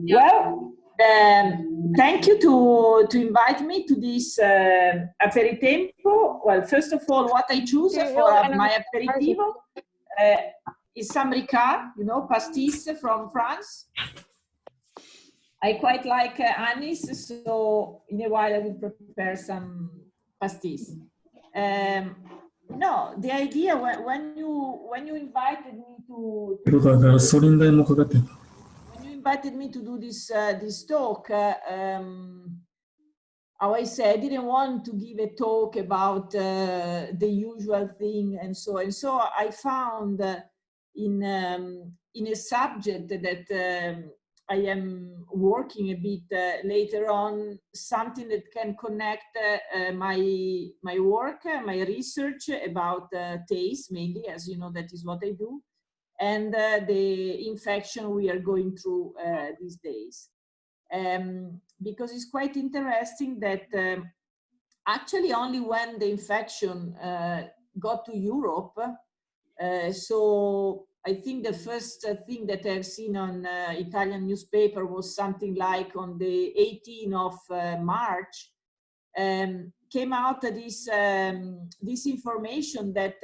Well, thank you to invite me to this Aperitempo. Well, first of all, what I choose for my aperitivo is some Ricard, you know, pastis from France. I quite like anise, so in a while I will prepare some pastis. No, the idea when you invited me to do this talk, how I said, I didn't want to give a talk about the usual thing and so on. So I found in a subject that I am working a bit later on, something that can connect my work, my research about taste, mainly, as you know, that is what I do, and the infection we are going through these days. Because it's quite interesting that actually only when the infection got to Europe, so I think the first thing that I've seen on Italian newspaper was something like on the 18th of March, came out this information that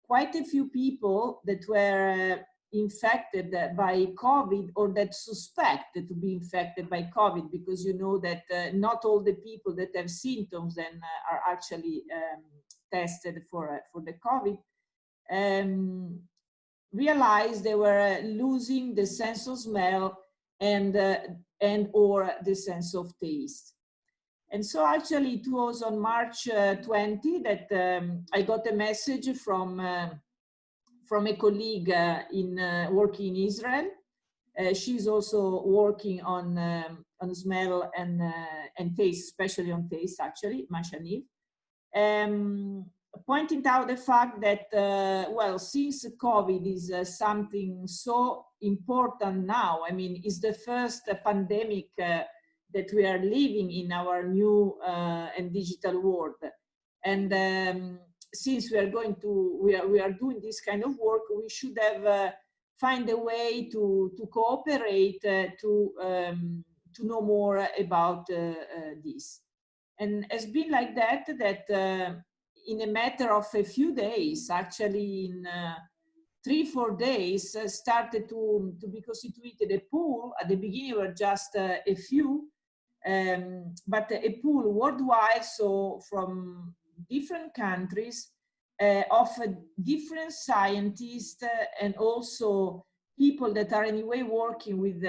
quite a few people that were infected by COVID or that suspected to be infected by COVID, because you know that not all the people that have symptoms then are actually tested for the COVID, realized they were losing the sense of smell and or the sense of taste. And so actually it was on March 20 that I got a message from a colleague working in Israel. She's also working on smell and taste, especially on taste, actually, Mashaniv. Pointing out the fact that, well, since COVID is something so important now, I mean, it's the first pandemic that we are living in our new and digital world. And since we are doing this kind of work, we should have find a way to cooperate to know more about this. And it's been like that in a matter of a few days, actually in 3-4 days, started to be constituted a pool. At the beginning were just a few, but a pool worldwide, so from different countries, of different scientists and also people that are anyway working with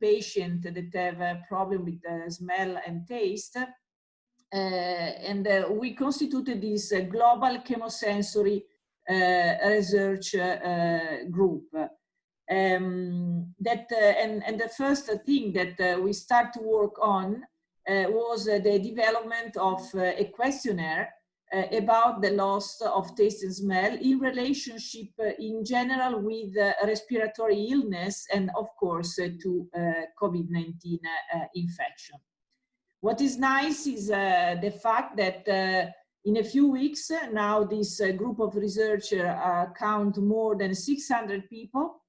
patients that have a problem with smell and taste. And we constituted this global chemosensory research group. And the first thing that we start to work on was the development of a questionnaire about the loss of taste and smell in relationship in general with respiratory illness and of course to COVID-19 infection. What is nice is the fact that in a few weeks now this group of researchers count more than 600 people.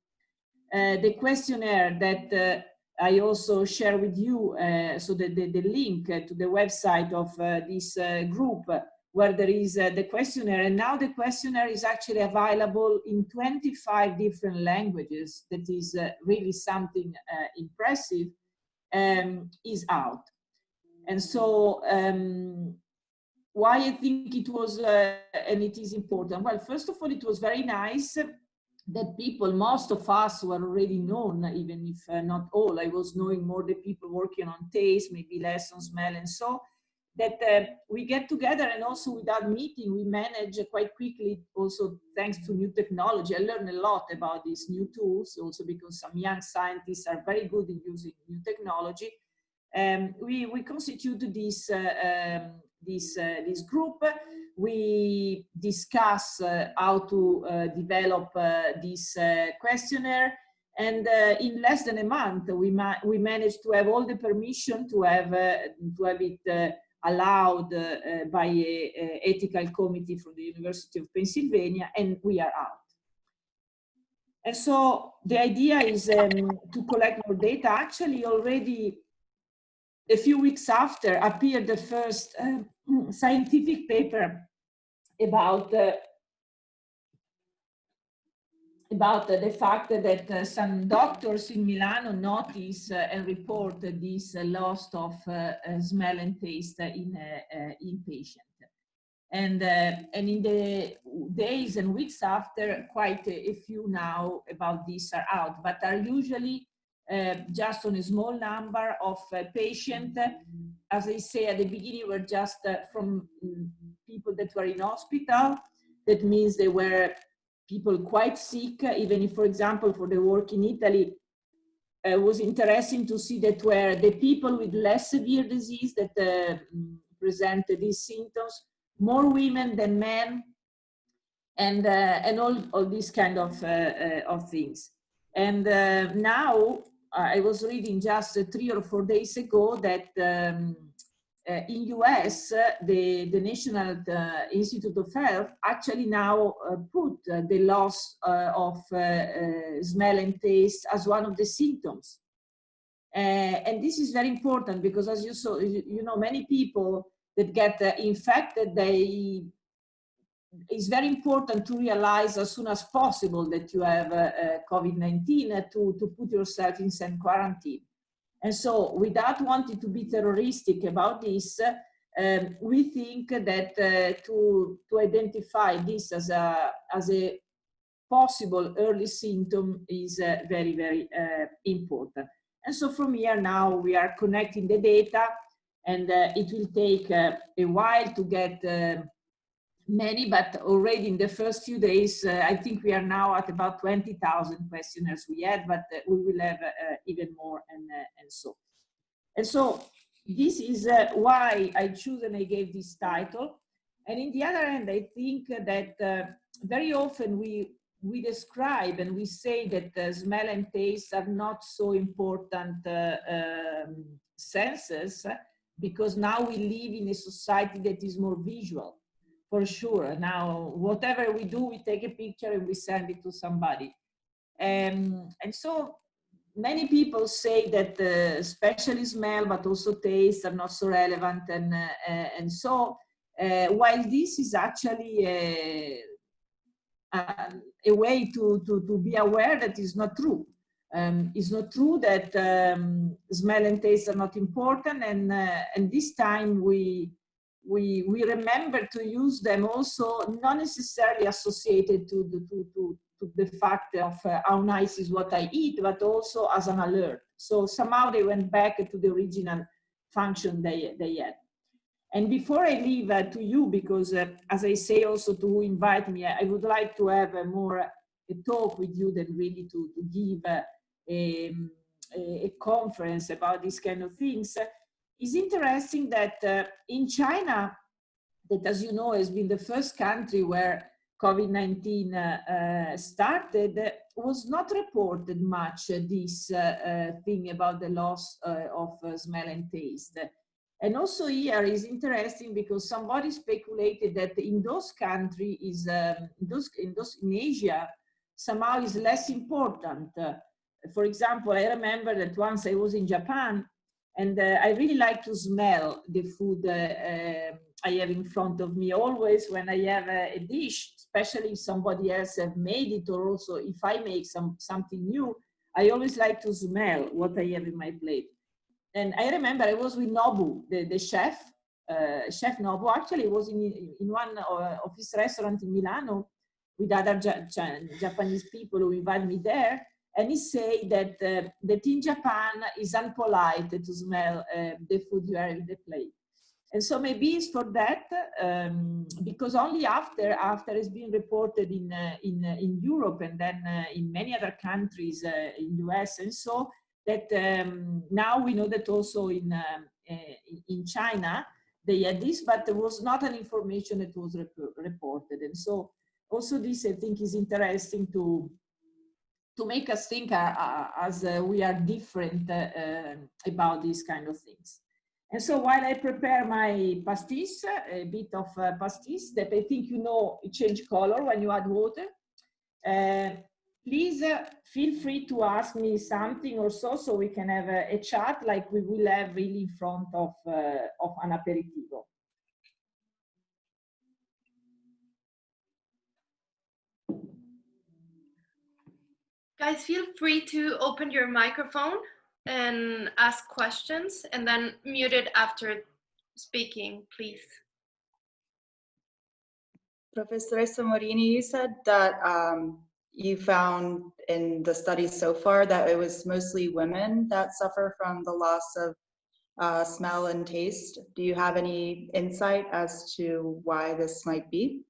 The questionnaire that I also share with you, so the link to the website of this group where there is the questionnaire, and now the questionnaire is actually available in 25 different languages. That is really something impressive, is out. And so why I think it was, and it is important. Well, first of all, it was very nice that people, most of us were already known, even if not all. I was knowing more the people working on taste, maybe less on smell, and so that we get together, and also without meeting, we manage quite quickly, also thanks to new technology. I learned a lot about these new tools, also because some young scientists are very good in using new technology. We constituted this group. We discuss how to develop this questionnaire, and in less than a month we managed to have all the permission to have it allowed by an ethical committee from the University of Pennsylvania, and we are out. And so the idea is to collect more data. Actually, already a few weeks after appeared the first scientific paper about the fact that some doctors in Milano notice and report this loss of smell and taste in patients. And in the days and weeks after, quite a few now about this are out, but are usually just on a small number of patients. As I say at the beginning, were just from people that were in hospital. That means they were people quite sick, even if, for example, for the work in Italy, it was interesting to see that were the people with less severe disease that presented these symptoms, more women than men, and all these kind of things. And now I was reading just 3 or 4 days ago that in US, the National Institute of Health actually now put the loss of smell and taste as one of the symptoms. And this is very important because, as you saw, you know, many people that get infected, it's very important to realize as soon as possible that you have COVID-19 to put yourself in self-quarantine. And so, without wanting to be terroristic about this, we think that to identify this as a possible early symptom is very, very important. And so from here now we are connecting the data, and it will take a while to get many, but already in the first few days, I think we are now at about 20,000 questionnaires we had, but we will have even more and so. And so this is why I choose and I gave this title. And in the other hand, I think that very often we describe and we say that smell and taste are not so important senses, because now we live in a society that is more visual. For sure. Now, whatever we do, we take a picture and we send it to somebody. And so many people say that especially smell, but also taste are not so relevant. And so while this is actually a way to be aware that is not true. It's not true that smell and taste are not important. And this time we remember to use them also, not necessarily associated to the fact of how nice is what I eat, but also as an alert. So somehow they went back to the original function they had. And before I leave to you, because as I say also to who invite me, I would like to have a talk with you than really to give a conference about these kind of things. It's interesting that in China, that as you know has been the first country where COVID-19 started, was not reported much this thing about the loss of smell and taste. And also here is interesting because somebody speculated that in those countries, in Asia, somehow is less important. For example, I remember that once I was in Japan, and I really like to smell the food I have in front of me always when I have a dish, especially if somebody else have made it, or also if I make something new, I always like to smell what I have in my plate. And I remember I was with Nobu, the chef, Chef Nobu. Actually, was in one of his restaurants in Milano with other Japanese people who invited me there. And he said that in Japan is unpolite to smell the food you have in the plate. And so maybe it's for that, because only after it's been reported in Europe and then in many other countries, in US, and so that now we know that also in China they had this, but there was not an information that was reported. And so also this I think is interesting to make us think as we are different about these kind of things. And so while I prepare my pastis, a bit of pastis that I think you know it changes color when you add water. please feel free to ask me something or so we can have a chat like we will have really in front of an aperitivo. Guys, feel free to open your microphone and ask questions, and then mute it after speaking, please. Professoressa Morini, you said that you found in the study so far that it was mostly women that suffer from the loss of smell and taste. Do you have any insight as to why this might be?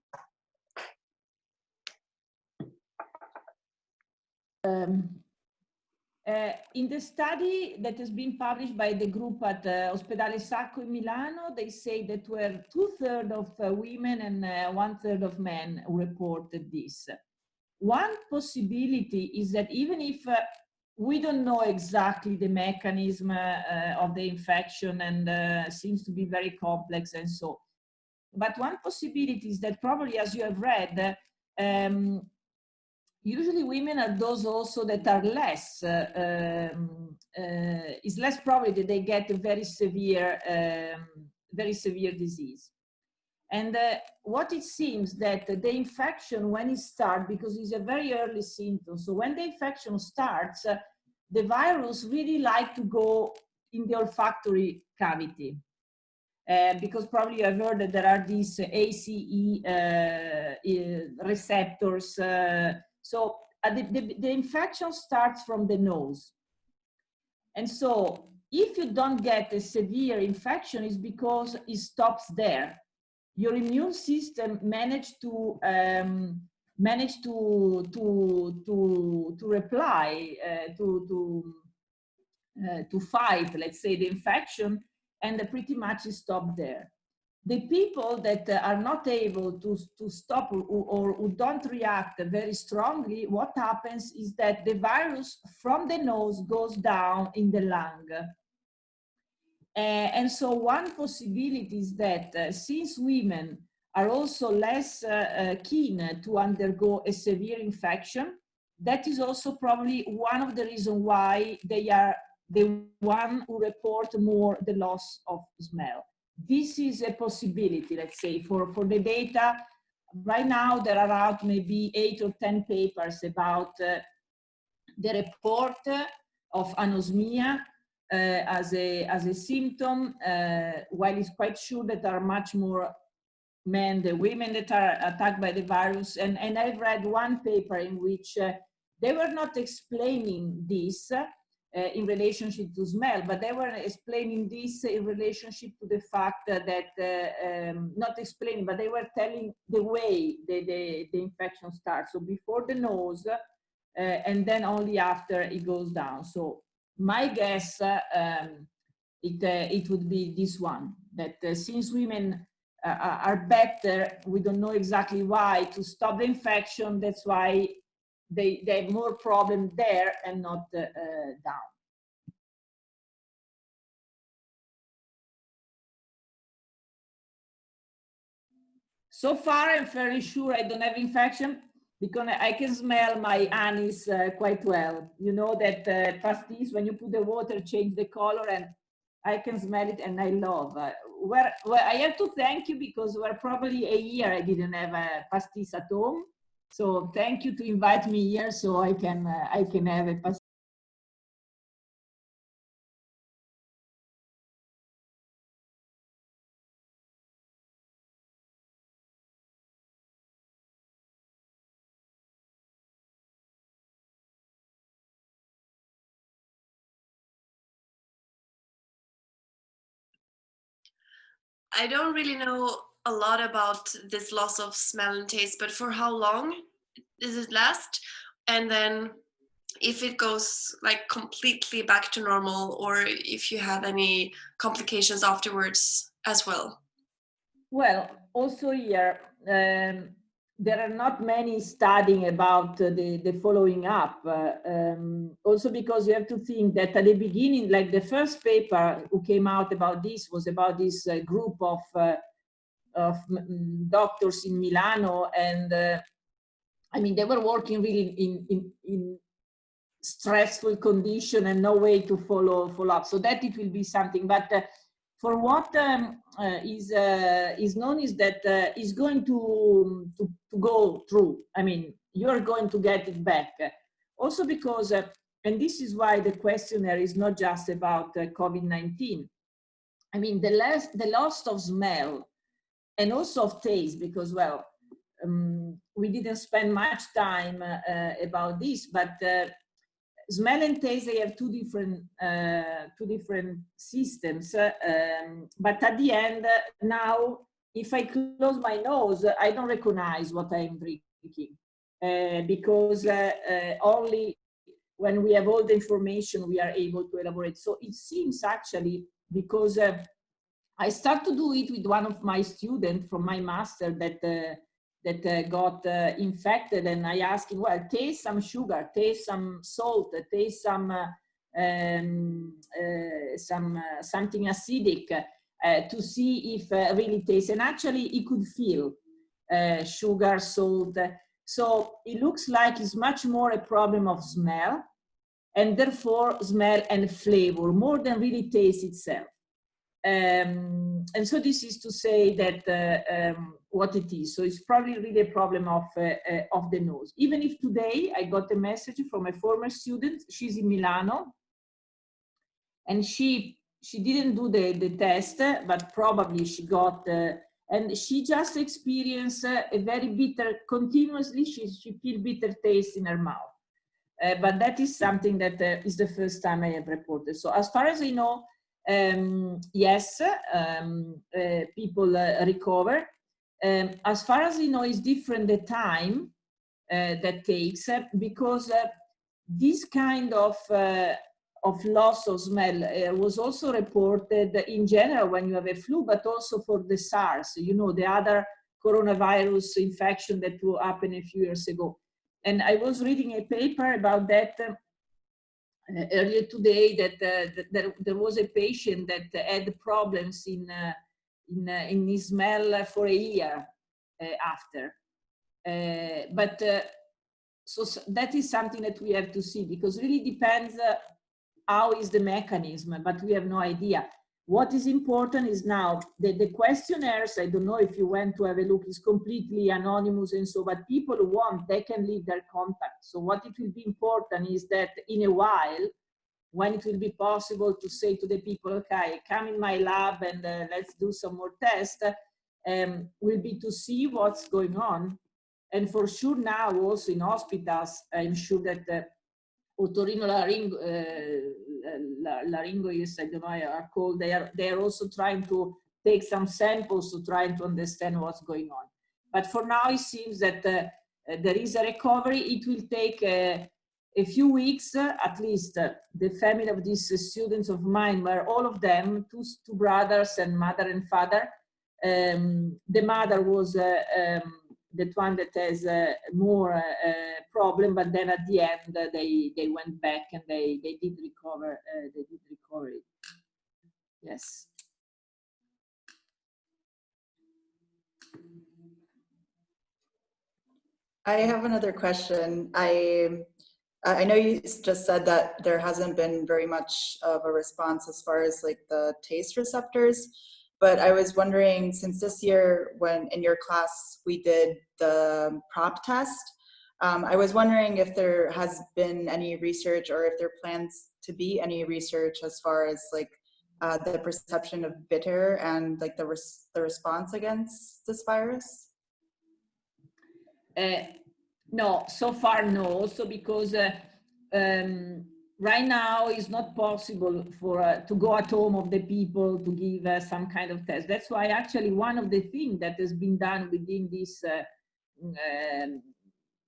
In the study that has been published by the group at Ospedale Sacco in Milano, they say that were 2/3 of women and 1/3 of men who reported this. One possibility is that even if we don't know exactly the mechanism of the infection and seems to be very complex and so, but one possibility is that probably, as you have read, usually women are those also that are less, it's less probably that they get a very severe disease. And what it seems that the infection, when it starts, because it's a very early symptom, so when the infection starts, the virus really like to go in the olfactory cavity. Because probably you have heard that there are these ACE receptors. So the infection starts from the nose. And so if you don't get a severe infection, it's because it stops there. Your immune system managed to reply, to fight, let's say, the infection, and pretty much it stopped there. The people that are not able to stop or who don't react very strongly, what happens is that the virus from the nose goes down in the lung. And so one possibility is that since women are also less keen to undergo a severe infection, that is also probably one of the reasons why they are the one who report more the loss of smell. This is a possibility, let's say, for the data. Right now, there are out maybe 8 or 10 papers about the report of anosmia as a symptom, while it's quite sure that there are much more men than women that are attacked by the virus. And I've read one paper in which they were not explaining this in relationship to smell, but they were explaining this in relationship to the fact that, not explaining, but they were telling the way the infection starts. So before the nose, and then only after it goes down. So my guess, it would be this one, that since women are better, we don't know exactly why, to stop the infection, that's why they have more problem there and not down. So far, I'm fairly sure I don't have infection because I can smell my anise quite well. You know that pastis, when you put the water, change the color, and I can smell it, and I love. Where I have to thank you because we're probably a year I didn't have a pastis at home. So thank you to invite me here so I can have a pastis. I don't really know a lot about this loss of smell and taste, but for how long does it last? And then if it goes like completely back to normal, or if you have any complications afterwards as well? Well, also here, there are not many studying about the following up. Also because you have to think that at the beginning, like the first paper who came out about this was about this group of doctors in Milano, and I mean, they were working really in stressful condition and no way to follow up. So that it will be something. But for what is known is that is going to go through. I mean, you're going to get it back. Also because, and this is why the questionnaire is not just about COVID-19. I mean, the loss of smell and also of taste, because, well, we didn't spend much time about this, but smell and taste, they have two different systems. But at the end, now, if I close my nose, I don't recognize what I'm drinking because only when we have all the information, we are able to elaborate. So it seems actually, because I start to do it with one of my students from my master that got infected, and I asked him, well, taste some sugar, taste some salt, taste something acidic to see if really tastes. And actually, he could feel sugar, salt. So it looks like it's much more a problem of smell, and therefore smell and flavor more than really taste itself. And so this is to say that what it is. So it's probably really a problem of the nose. Even if today I got a message from a former student, she's in Milano, and she didn't do the test, but probably she got, and she just experienced a very bitter, continuously she feel bitter taste in her mouth. But that is something that is the first time I have reported. So as far as I know, yes, people recover. As far as I know, it's different the time that takes, because this kind of loss of smell was also reported in general when you have a flu, but also for the SARS, you know, the other coronavirus infection that happened a few years ago. And I was reading a paper about that earlier today, that there was a patient that had problems in his smell for a year after. So that is something that we have to see, because it really depends how is the mechanism, but we have no idea. What is important is now the questionnaires, I don't know if you went to have a look, is completely anonymous, and so, but people who want, they can leave their contact. So what it will be important is that in a while, when it will be possible to say to the people, okay, come in my lab and let's do some more tests, will be to see what's going on. And for sure now also in hospitals, I'm sure that otorhinolaryngologists, I don't know how are called, they are also trying to take some samples to try to understand what's going on. But for now, it seems that there is a recovery. It will take a few weeks, at least. The family of these students of mine were all of them, two brothers and mother and father. The mother was the one that has more problem, but then at the end they went back and they did recover. They did recover it. Yes. I have another question. I know you just said that there hasn't been very much of a response as far as like the taste receptors, but I was wondering, since this year when in your class we did the prop test, I was wondering if there has been any research or if there plans to be any research as far as like the perception of bitter and like the response against this virus? No, so far no. Also because right now it's not possible for to go at home of the people to give some kind of test. That's why actually one of the things that has been done within this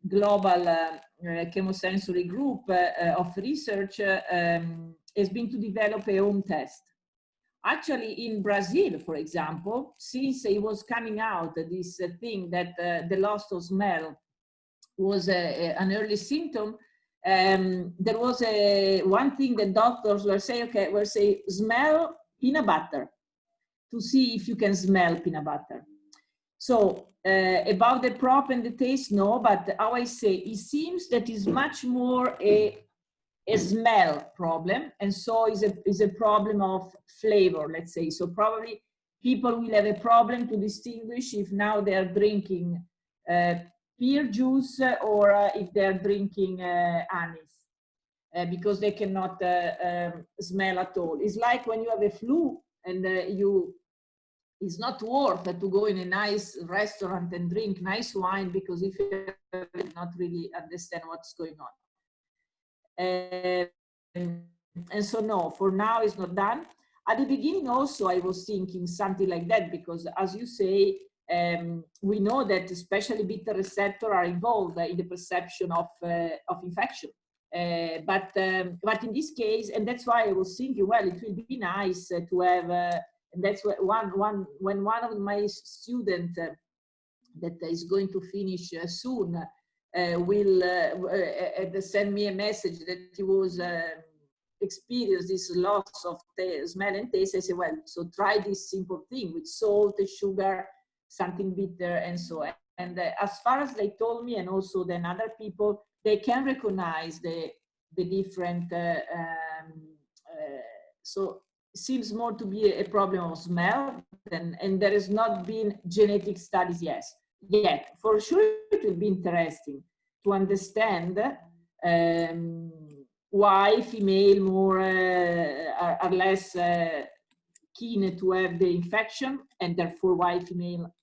global chemosensory group of research has been to develop a home test. Actually, in Brazil, for example, since it was coming out, this thing that the loss of smell was an early symptom, there was one thing that doctors were saying, okay, we'll say smell peanut butter to see if you can smell peanut butter. So about the prop and the taste, no, but how I say, it seems that is much more a smell problem, and so is a problem of flavor, let's say. So probably people will have a problem to distinguish if now they are drinking pear juice or if they are drinking anise, because they cannot smell at all. It's like when you have a flu and it's not worth to go in a nice restaurant and drink nice wine, because if you not really understand what's going on. And so no, for now it's not done. At the beginning also I was thinking something like that, because as you say, we know that especially beta receptors are involved in the perception of infection. But in this case, and that's why I was thinking, well, it will be nice to have, and that's what when one of my students that is going to finish soon will send me a message that he was experienced this loss of smell and taste. I say, well, so try this simple thing with salt, sugar, something bitter, and so on. And as far as they told me, and also then other people, they can recognize the different. So it seems more to be a problem of smell, and there has not been genetic studies yet. For sure, it will be interesting to understand why female more are less keen to have the infection, and therefore why female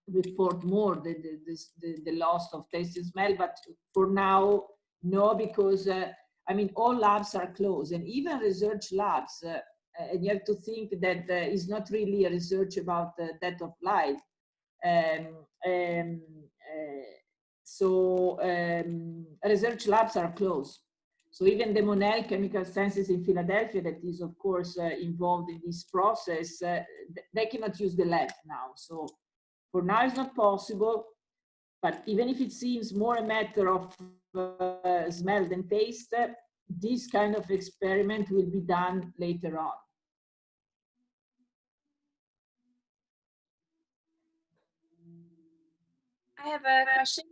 report more the loss of taste and smell. But for now, no, because I mean, all labs are closed, and even research labs, and you have to think that it's not really a research about death of life. Research labs are closed. So even the Monell Chemical Sciences in Philadelphia, that is of course involved in this process, they cannot use the lab now. So for now it's not possible, but even if it seems more a matter of smell than taste, this kind of experiment will be done later on. I have a question.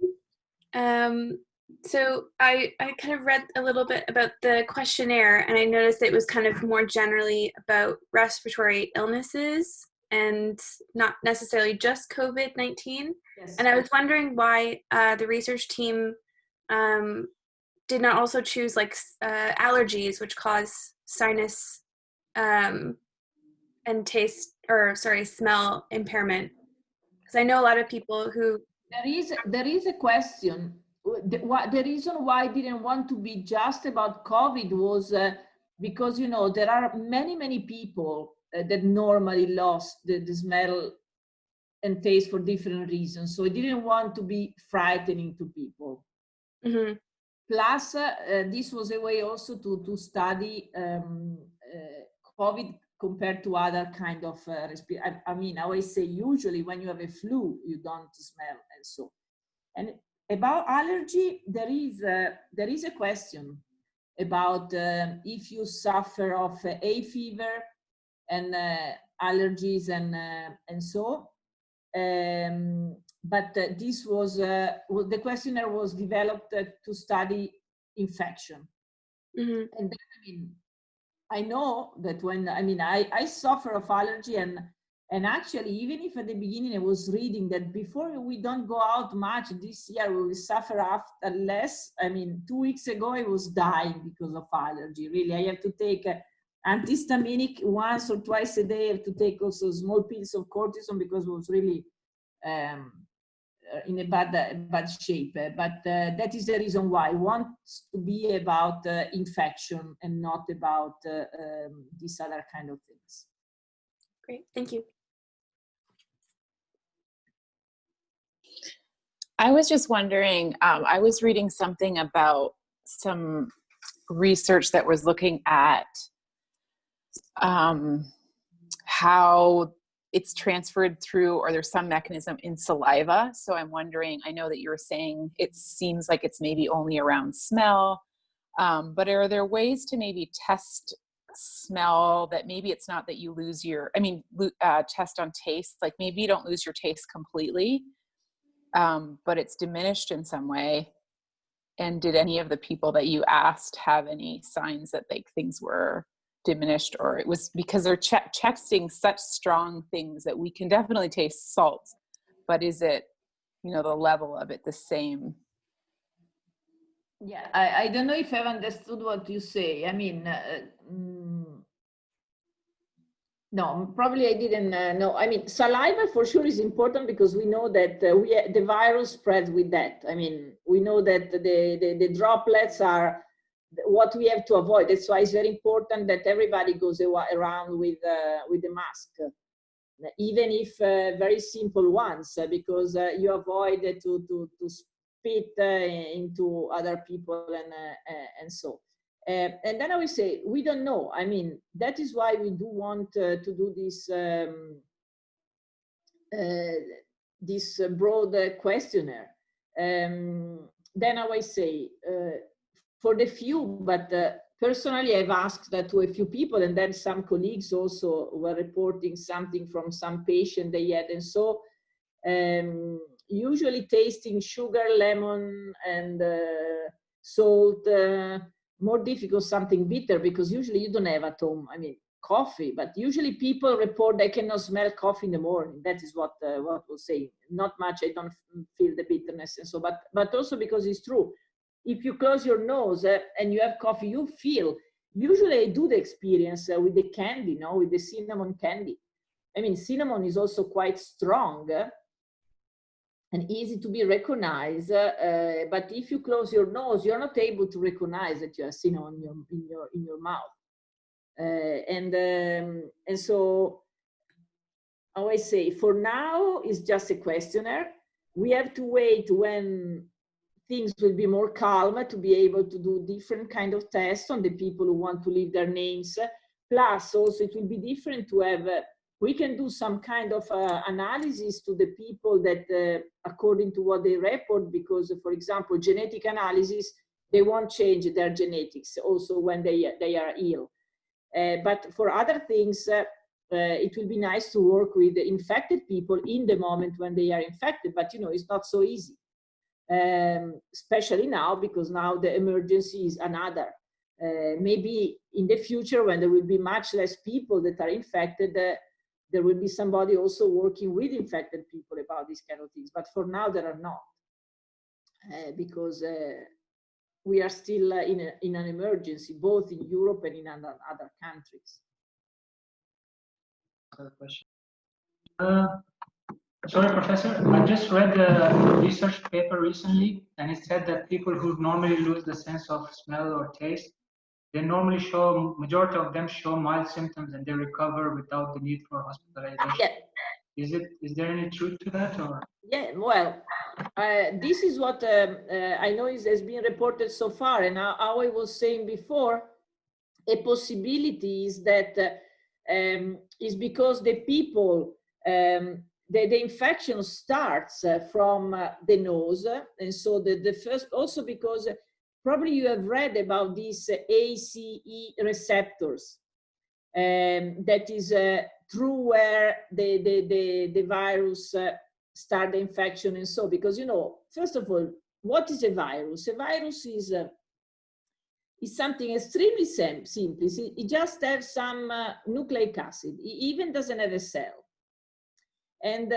So I kind of read a little bit about the questionnaire, and I noticed it was kind of more generally about respiratory illnesses and not necessarily just COVID-19. Yes. And I was wondering why the research team did not also choose like allergies, which cause sinus and smell impairment. Because I know a lot of people who there is a question. The reason why I didn't want to be just about COVID was because, you know, there are many people that normally lost the smell and taste for different reasons. So I didn't want to be frightening to people. Mm-hmm. Plus, this was a way also to study COVID compared to other kind of I mean, I always say usually when you have a flu, you don't smell, and so. And about allergy, there is a question about if you suffer of hay fever and allergies and so. But this was the questionnaire was developed to study infection. Mm-hmm. And then, I mean, I know that when I suffer of allergy, and actually, even if at the beginning I was reading that before we don't go out much this year, we will suffer after less. I mean, 2 weeks ago I was dying because of allergy. Really, I have to take antihistaminic once or twice a day. I have to take also small pills of cortisone because it was really in a bad shape. But that is the reason why I want to be about infection and not about these other kind of things. Great, thank you. I was just wondering, I was reading something about some research that was looking at how it's transferred through, or there's some mechanism in saliva. So I'm wondering, I know that you were saying it seems like it's maybe only around smell, but are there ways to maybe test smell that maybe it's not that you lose your, test on taste, like maybe you don't lose your taste completely, but it's diminished in some way. And did any of the people that you asked have any signs that like things were diminished, or it was because they're texting such strong things that we can definitely taste salt, but is it, the level of it the same? Yeah, I don't know if I've understood what you say. I mean, no, probably I didn't know. I mean, saliva for sure is important because we know that the virus spreads with that. I mean, we know that the droplets are what we have to avoid. That's why it's very important that everybody goes around with the mask, even if very simple ones, because you avoid to spit into other people and so. And then I will say, we don't know. I mean, that is why we do want to do this broad questionnaire. Then I will say, for the few, but personally I've asked that to a few people, and then some colleagues also were reporting something from some patient they had. And so usually tasting sugar, lemon, and salt, more difficult something bitter, because usually you don't have at home, I mean, coffee, but usually people report they cannot smell coffee in the morning. That is what was saying. Not much, I don't feel the bitterness and so, but also because it's true. If you close your nose and you have coffee, you feel, usually I do the experience with the candy, with the cinnamon candy. I mean, cinnamon is also quite strong and easy to be recognized, but if you close your nose, you're not able to recognize that you have cinnamon in your mouth. And so I always say, for now, it's just a questionnaire. We have to wait when things will be more calm to be able to do different kind of tests on the people who want to leave their names. Plus, also, it will be different to have, we can do some kind of analysis to the people that, according to what they report, because, for example, genetic analysis, they won't change their genetics also when they are ill. But for other things, it will be nice to work with the infected people in the moment when they are infected, but it's not so easy. Especially now, because now the emergency is another. Maybe in the future, when there will be much less people that are infected, there will be somebody also working with infected people about these kind of things. But for now, there are not, because we are still in an emergency, both in Europe and in other countries. Another question. Sorry, Professor, I just read a research paper recently, and it said that people who normally lose the sense of smell or taste, they normally show, majority of them show mild symptoms and they recover without the need for hospitalization. Yeah. Is there any truth to that, or? Yeah, well, this is what I know has been reported so far, and how I was saying before, a possibility is that is because the people, the infection starts from the nose, and so the first, also because probably you have read about these ACE receptors, that is through where the virus start the infection, and so, because first of all, what is a virus? A virus is something extremely simple. It just has some nucleic acid. It even doesn't have a cell. And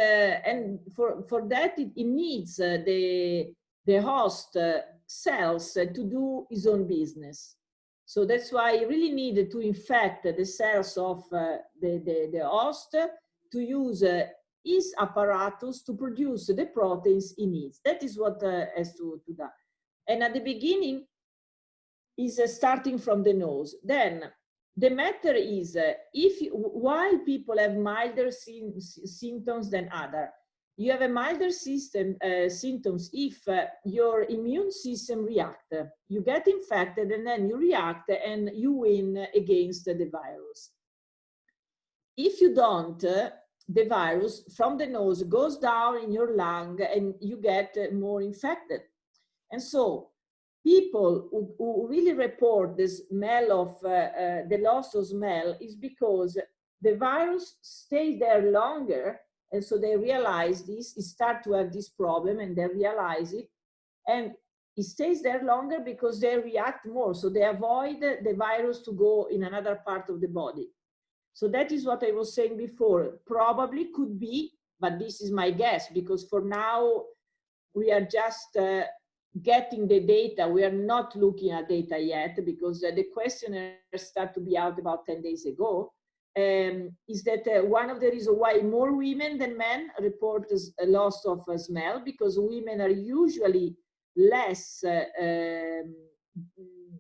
for that, it needs the host cells to do its own business. So that's why it really needed to infect the cells of the host to use his apparatus to produce the proteins he needs. That is what has to do. And at the beginning, is starting from the nose. Then the matter is, while people have milder symptoms than other, you have a milder symptoms if your immune system reacts. You get infected and then you react and you win against the virus. If you don't, the virus from the nose goes down in your lung and you get more infected. And so people who really report the smell of, the loss of smell is because the virus stays there longer, and so they realize this, start to have this problem, and they realize it, and it stays there longer because they react more, so they avoid the virus to go in another part of the body. So that is what I was saying before. Probably could be, but this is my guess, because for now we are just getting the data. We are not looking at data yet, because the questionnaire started to be out about 10 days ago. Is that one of the reasons why more women than men report a loss of smell, because women are usually less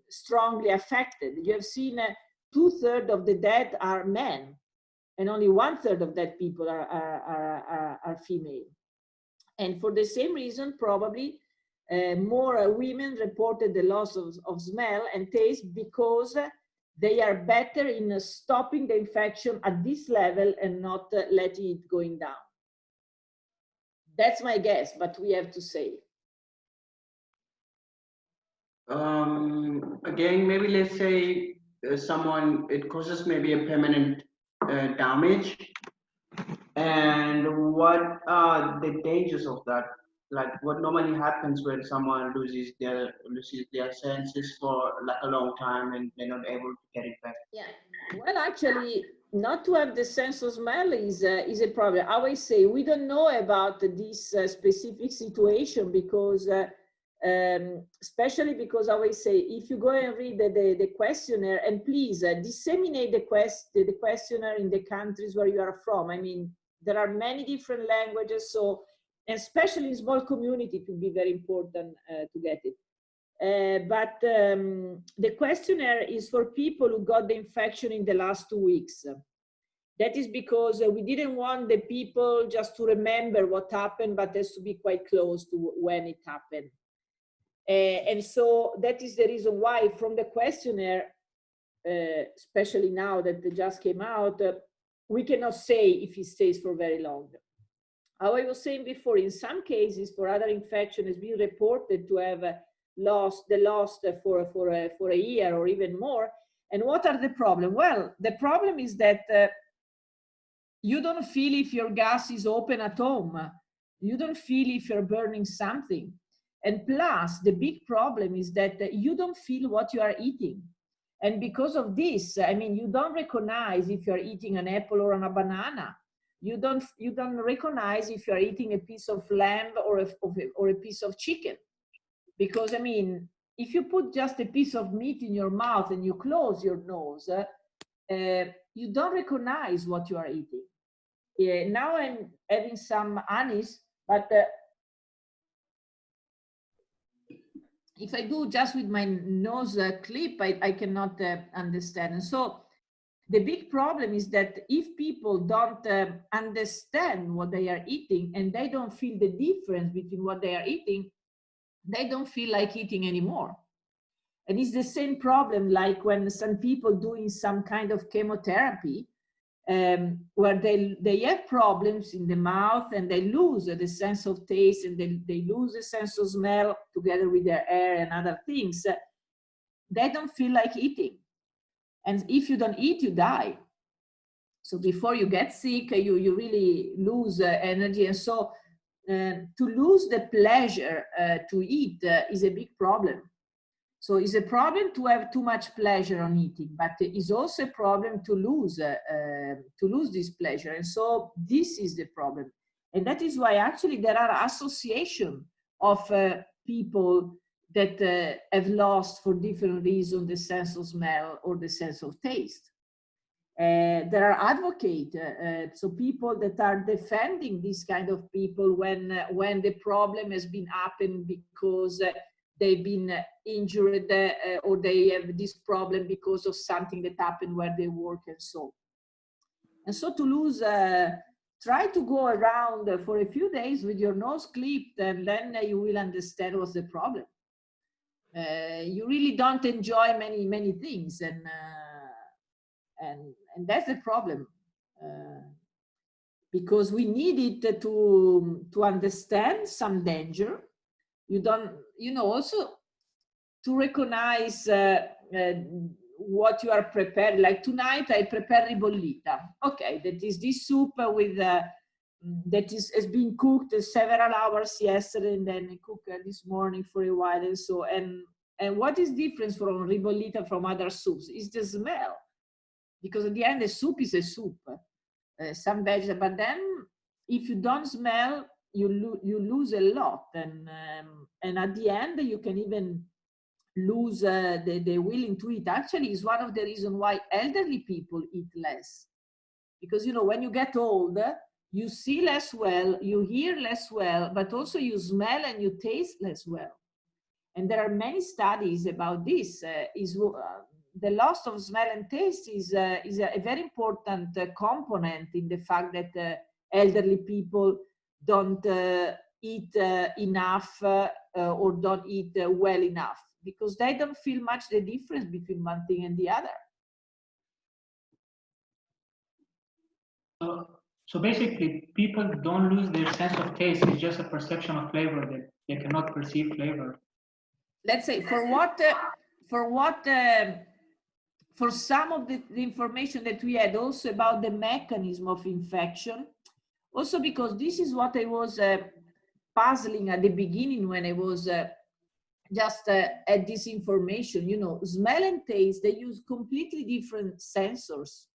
strongly affected. You have seen 2/3 of the dead are men, and only 1/3 of dead people are female. And for the same reason, probably more women reported the loss of smell and taste, because they are better in stopping the infection at this level and not letting it going down. That's my guess, but we have to say. Again, maybe let's say someone, it causes maybe a permanent damage. And what are the dangers of that? Like, what normally happens when someone loses their senses for like a long time and they're not able to get it back? Yeah, well, actually, not to have the sense of smell is a problem. I always say we don't know about this specific situation, because especially because I always say, if you go and read the questionnaire, and please disseminate the questionnaire in the countries where you are from. I mean, there are many different languages, so especially in small community, it will be very important to get it. But the questionnaire is for people who got the infection in the last 2 weeks. That is because we didn't want the people just to remember what happened, but has to be quite close to when it happened. And so that is the reason why from the questionnaire, especially now that it just came out, we cannot say if it stays for very long. How I was saying before, in some cases for other infection has been reported to have lost for a year or even more. And what are the problem? Well, the problem is that you don't feel if your gas is open at home. You don't feel if you're burning something. And plus, the big problem is that you don't feel what you are eating. And because of this, I mean, you don't recognize if you're eating an apple or a banana. You don't recognize if you're eating a piece of lamb or a piece of chicken. Because, I mean, if you put just a piece of meat in your mouth and you close your nose, you don't recognize what you are eating. Now I'm having some anise, but if I do just with my nose clip, I cannot understand. And so the big problem is that if people don't understand what they are eating and they don't feel the difference between what they are eating, they don't feel like eating anymore. And it's the same problem like when some people doing some kind of chemotherapy, where they have problems in the mouth and they lose the sense of taste and they lose the sense of smell together with their hair and other things. They don't feel like eating. And if you don't eat, you die. So before you get sick, you really lose energy. And so to lose the pleasure to eat is a big problem. So it's a problem to have too much pleasure on eating, but it's also a problem to lose this pleasure. And so this is the problem. And that is why actually there are associations of people that have lost for different reasons the sense of smell or the sense of taste. There are advocates, so people that are defending this kind of people when the problem has been happened because they've been injured or they have this problem because of something that happened where they work and so. And so to lose, try to go around for a few days with your nose clipped, and then you will understand what's the problem. You really don't enjoy many things, and that's the problem. Because we need it to understand some danger. You don't, also to recognize what you are prepared. Like tonight, I prepare ribollita. Okay, that is this soup with that has been cooked several hours yesterday, and then I cook this morning for a while, and so and what is different from ribollita from other soups is the smell, because at the end the soup is a soup, some vegetables, but then if you don't smell, you lose a lot, and at the end you can even lose the willing to eat. Actually, is one of the reasons why elderly people eat less, because when you get old, you see less well, you hear less well, but also you smell and you taste less well. And there are many studies about this. The loss of smell and taste is a very important component in the fact that elderly people don't eat enough or don't eat well enough, because they don't feel much the difference between one thing and the other. So basically, people don't lose their sense of taste. It's just a perception of flavor, that they cannot perceive flavor. Let's say for some of the information that we had also about the mechanism of infection, also because this is what I was puzzling at the beginning when I was just at this information. Smell and taste, they use completely different sensors.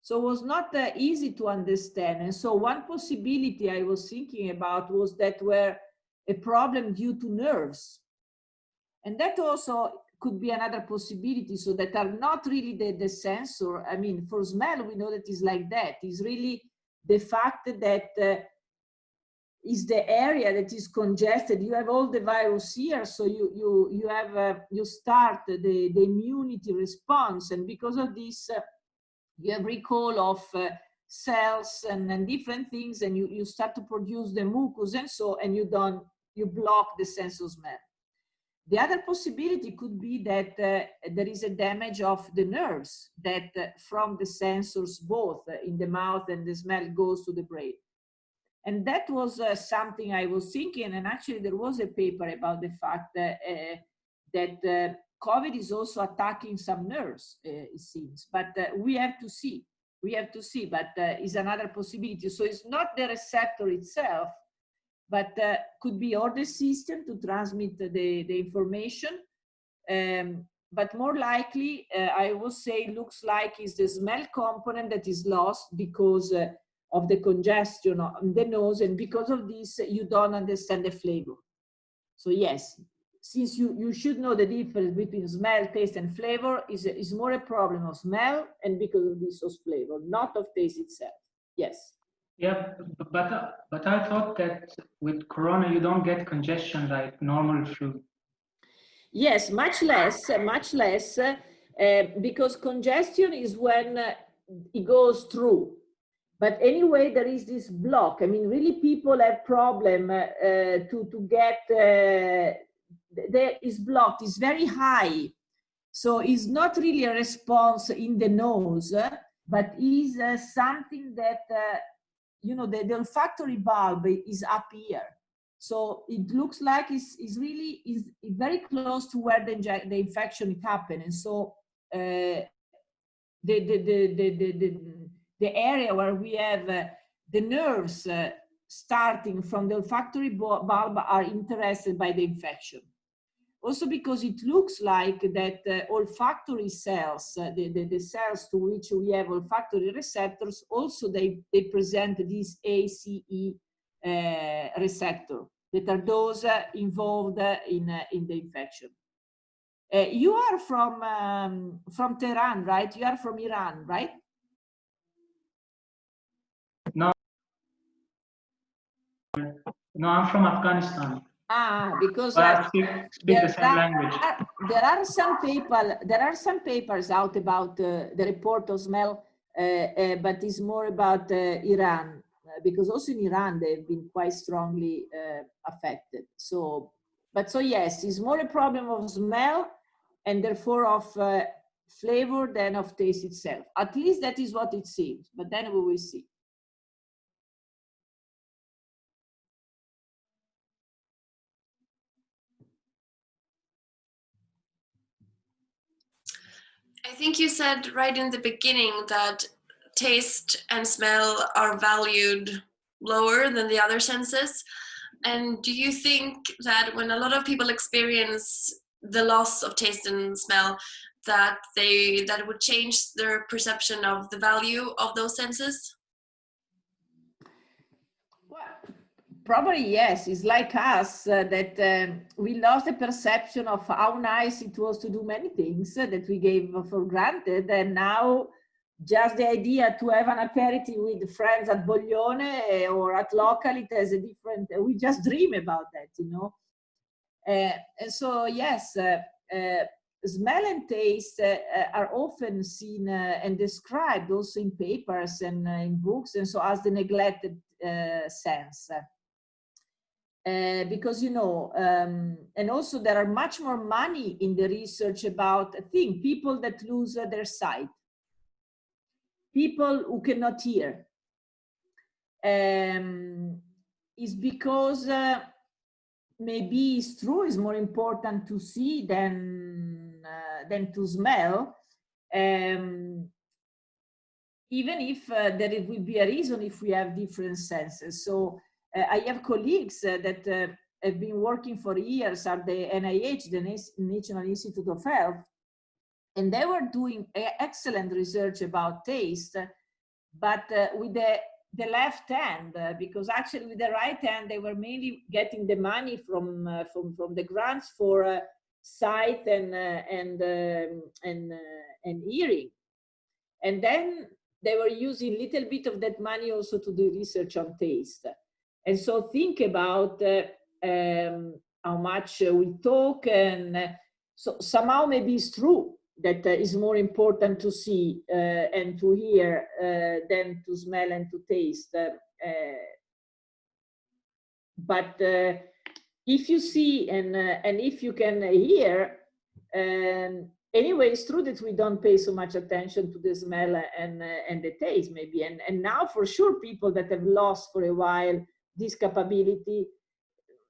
So it was not easy to understand. And so one possibility I was thinking about was that were a problem due to nerves. And that also could be another possibility, so that are not really the sensor. I mean, for smell, we know that it's like that. It's really the fact that is the area that is congested. You have all the virus here, so you start the immunity response, and because of this, you have recall of cells and different things, and you start to produce the mucus, and so, and you block the sense of smell. The other possibility could be that there is a damage of the nerves that from the sensors, both in the mouth and the smell, goes to the brain. And that was something I was thinking, and actually there was a paper about the fact that COVID is also attacking some nerves, it seems, but we have to see, but is another possibility. So it's not the receptor itself, but could be or the system to transmit the information. But more likely, I would say, looks like is the smell component that is lost because of the congestion on the nose, and because of this, you don't understand the flavor. So yes, since you should know the difference between smell, taste, and flavor, is more a problem of smell, and because of this of flavor, not of taste itself. Yes. Yeah, but I thought that with corona you don't get congestion like normal flu. Yes, much less, because congestion is when it goes through. But anyway, there is this block. I mean, really, people have problem to get. There is blocked. It's very high, so it's not really a response in the nose, but is something that the olfactory bulb is up here. So it looks like it's very close to where the infection happened, and so the area where we have the nerves starting from the olfactory bulb are interested by the infection. Also because it looks like that olfactory cells, the cells to which we have olfactory receptors, also they present this ACE receptor that are those involved in the infection. You are from Tehran, right? You are from Iran, right? No, I'm from Afghanistan. Because I speak the same language. There are some papers out about the report of smell, but it's more about Iran, because also in Iran they've been quite strongly affected. So yes, it's more a problem of smell and therefore of flavor than of taste itself. At least that is what it seems, but then we will see. I think you said right in the beginning that taste and smell are valued lower than the other senses. And do you think that when a lot of people experience the loss of taste and smell, that it would change their perception of the value of those senses? Well, probably yes. It's like us that we lost the perception of how nice it was to do many things that we gave for granted, and now just the idea to have an aperitif with friends at Boglione or at local, it has a different, we just dream about that, you know. And so, yes, smell and taste are often seen and described also in papers and in books, and so as the neglected sense. Because, you know, and also there are much more money in the research about, I think, people that lose their sight. People who cannot hear, is because maybe it's true, it's more important to see than to smell, even if there will be a reason if we have different senses. So I have colleagues that have been working for years at the NIH, the National Institute of Health, and they were doing excellent research about taste, but with the left hand, because actually with the right hand, they were mainly getting the money from the grants for sight and hearing. And then they were using a little bit of that money also to do research on taste. And so think about how much we talk, and so somehow maybe it's true that is more important to see and to hear than to smell and to taste. But if you see and if you can hear, anyway, it's true that we don't pay so much attention to the smell and the taste maybe. And now for sure people that have lost for a while this capability,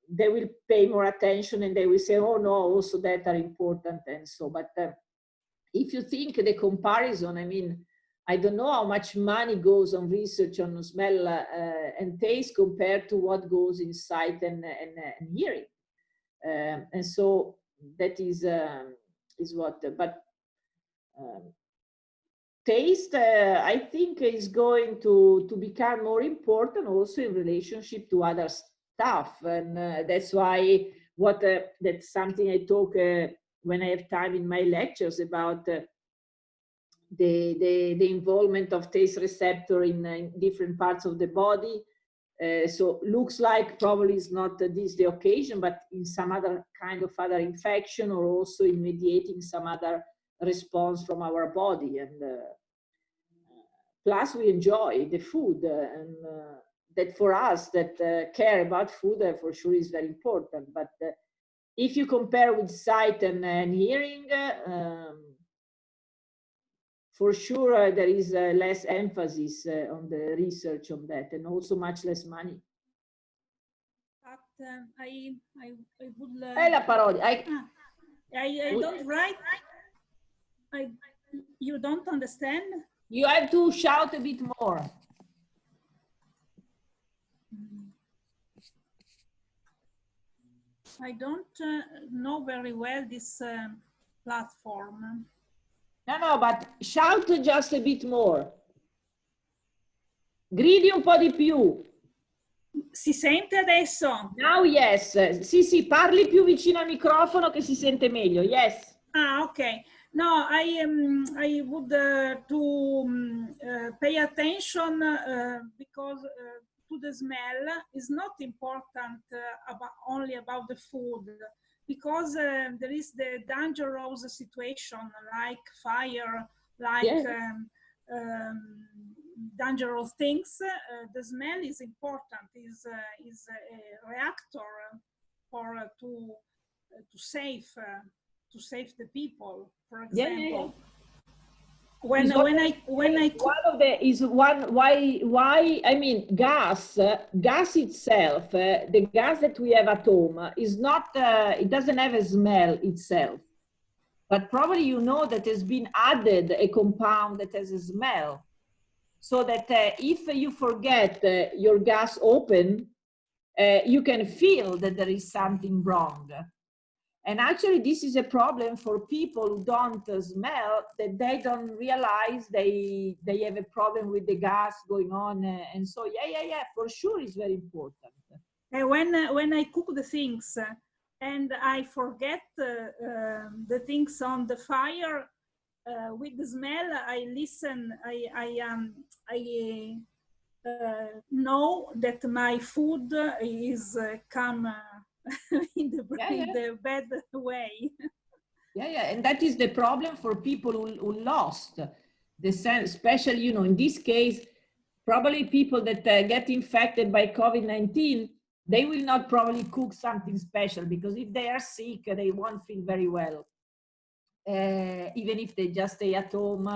they will pay more attention and they will say, oh no, also that are important and so. But if you think the comparison, I mean, I don't know how much money goes on research on smell and taste compared to what goes in sight and hearing. And so that is what, but taste, I think, is going to become more important also in relationship to other stuff. And that's why that's something I talk when I have time in my lectures about the involvement of taste receptor in different parts of the body. So looks like probably is not this the occasion, but in some other kind of other infection, or also in mediating some other response from our body. And plus we enjoy the food, and that for us that care about food for sure is very important. But if you compare with sight and hearing, for sure there is less emphasis on the research on that, and also much less money. But I would. La parola. I don't write. You don't understand? You have to shout a bit more. I don't know very well this platform. No, but shout just a bit more. Gridi un po' di più. Si sente adesso? Now yes. Sì, parli più vicino al microfono che si sente meglio. Yes. Ah, okay. No, I would pay attention because to the smell is not important only about the food, because there is the dangerous situation like fire, like dangerous things. The smell is important, is a reactor for to save the people, for example. When I why I mean gas itself, the gas that we have at home is not it doesn't have a smell itself. but probably you know that has been added a compound that has a smell. So that if you forget your gas open, you can feel that there is something wrong. And actually this is a problem for people who don't smell, that they don't realize they have a problem with the gas going on. And so, yeah, for sure it's very important. When I cook the things and I forget the things on the fire, with the smell, I listen, I know that my food is come in the bad way. Yeah, and that is the problem for people who lost the sense, especially, you know, in this case, probably people that get infected by COVID-19, they will not probably cook something special, because if they are sick, they won't feel very well. Even if they just stay at home.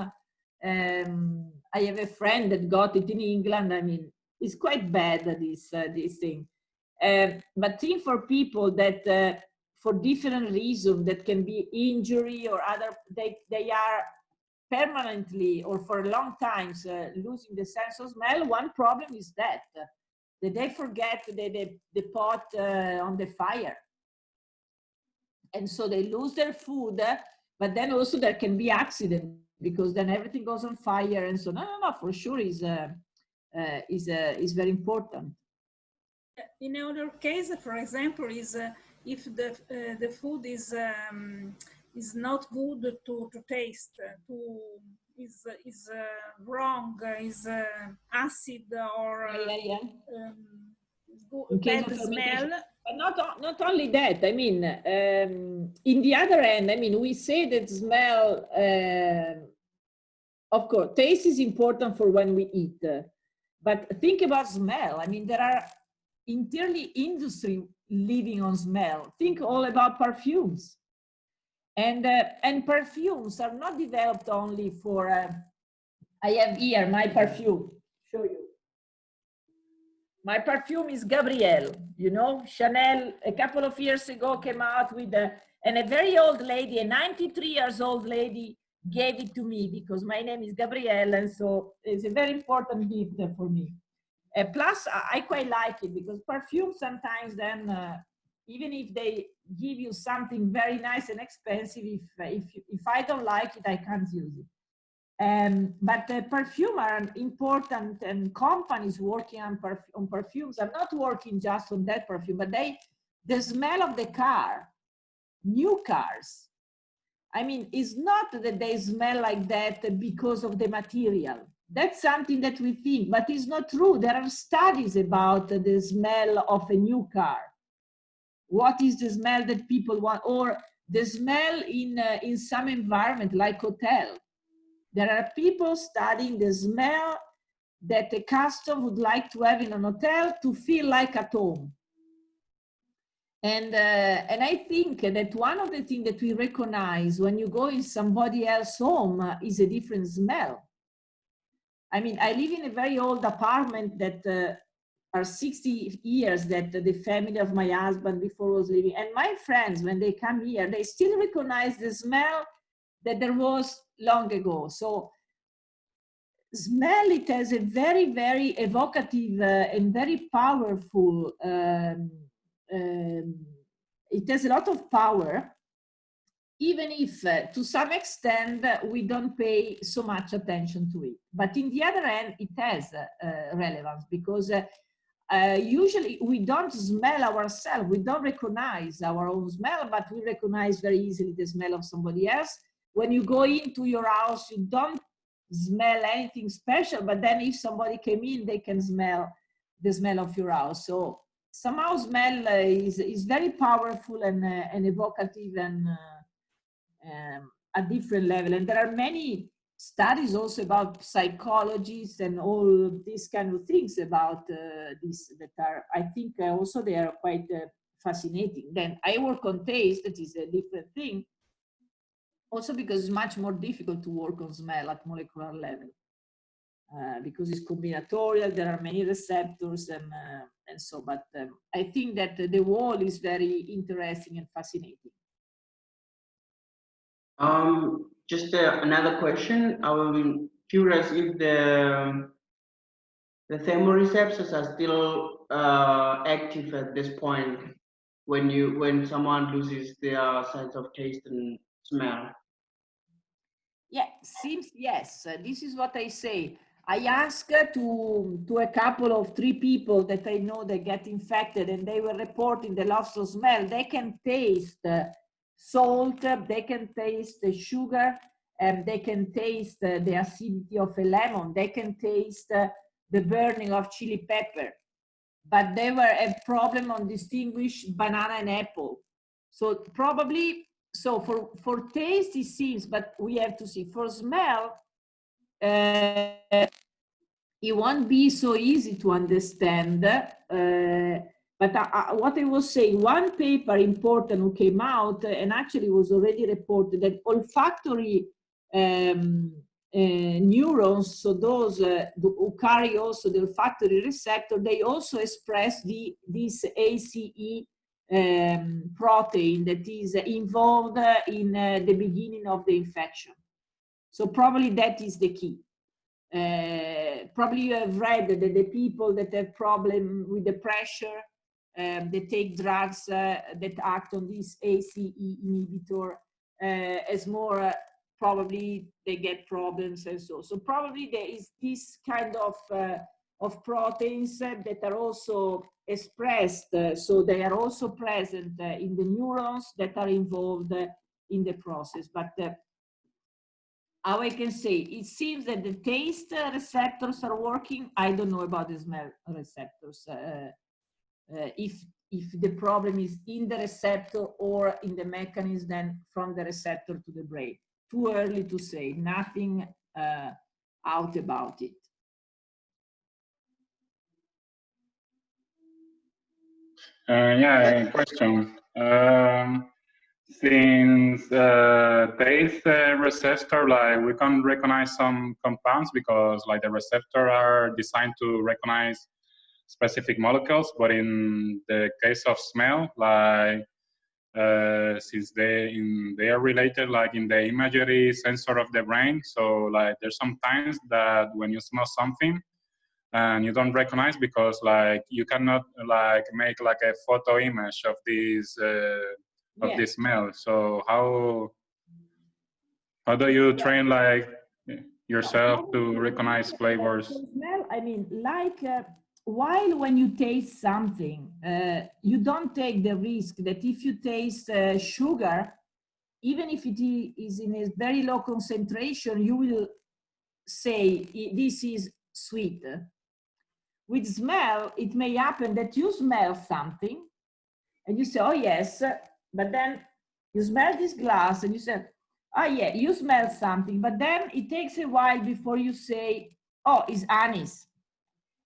I have a friend that got it in England. I mean, it's quite bad, this thing. But think for people that for different reasons, that can be injury or other, they are permanently or for long times losing the sense of smell. One problem is that they forget the pot on the fire. And so they lose their food, but then also there can be accident, because then everything goes on fire. And so, no, for sure is very important. In other case, for example, is if the food is not good to taste, is wrong, is acid or bad smell. But not only that, I mean, in the other end, I mean, we say that smell, of course, taste is important for when we eat, but think about smell. I mean, there are entirely industry living on smell. Think all about perfumes. And perfumes are not developed only for, I have here my perfume, show you. My perfume is Gabrielle, you know, Chanel a couple of years ago came out with and a very old lady, a 93 years old lady gave it to me because my name is Gabrielle, and so it's a very important gift for me. Plus, I quite like it because perfume sometimes then, even if they give you something very nice and expensive, if I don't like it, I can't use it. But perfume are important, and companies working on perfumes are not working just on that perfume, but the smell of the car, new cars. I mean, it's not that they smell like that because of the material. That's something that we think, but it's not true. There are studies about the smell of a new car. What is the smell that people want, or the smell in some environment like hotel. There are people studying the smell that a customer would like to have in an hotel to feel like at home. And I think that one of the things that we recognize when you go in somebody else's home is a different smell. I mean, I live in a very old apartment that are 60 years that the family of my husband before was living. And my friends, when they come here, they still recognize the smell that there was long ago. So smell, it has a very, very evocative and very powerful, it has a lot of power, even if to some extent we don't pay so much attention to it. But in the other hand, it has relevance, because usually we don't smell ourselves, we don't recognize our own smell, but we recognize very easily the smell of somebody else. When you go into your house, you don't smell anything special, but then if somebody came in, they can smell the smell of your house. So somehow smell is very powerful and evocative, and a different level. And there are many studies also about psychologists and all these kind of things about this that are, I think also they are quite fascinating. Then I work on taste, that is a different thing. Also because it's much more difficult to work on smell at molecular level, because it's combinatorial, there are many receptors, and so, but I think that the whole is very interesting and fascinating. Just another question. I was curious if the thermoreceptors are still active at this point when someone loses their sense of taste and smell. Yeah, seems yes. This is what I say. I asked to a couple of 3 people that I know that get infected, and they were reporting the loss of smell. They can taste salt, they can taste the sugar, and they can taste the acidity of a lemon. They can taste the burning of chili pepper. But they were a problem on distinguish banana and apple. So probably, so for taste it seems, but we have to see. For smell, it won't be so easy to understand. But what I was saying, one paper important who came out and actually was already reported that olfactory neurons, so those who carry also the olfactory receptor, they also express this ACE protein that is involved in the beginning of the infection. So probably that is the key. Probably you have read that the people that have problem with the pressure, they take drugs that act on this ACE inhibitor as more, probably they get problems and so. So probably there is this kind of proteins that are also expressed, so they are also present in the neurons that are involved in the process. But how I can say, it seems that the taste receptors are working. I don't know about the smell receptors. If the problem is in the receptor or in the mechanism, then from the receptor to the brain. Too early to say, nothing out about it. Yeah, question. Since taste receptor, like we can recognize some compounds because like the receptor are designed to recognize specific molecules, but in the case of smell, like since they are related like in the imagery sensor of the brain, so like there's some times that when you smell something and you don't recognize because like you cannot like make like a photo image of this this smell. So how do you train like yourself to recognize flavors? Smell, I mean, like while when you taste something, you don't take the risk that if you taste sugar, even if it is in a very low concentration, you will say this is sweet. With smell, it may happen that you smell something and you say, oh yes, but then you smell this glass and you say, oh yeah, you smell something, but then it takes a while before you say, oh, it's anise.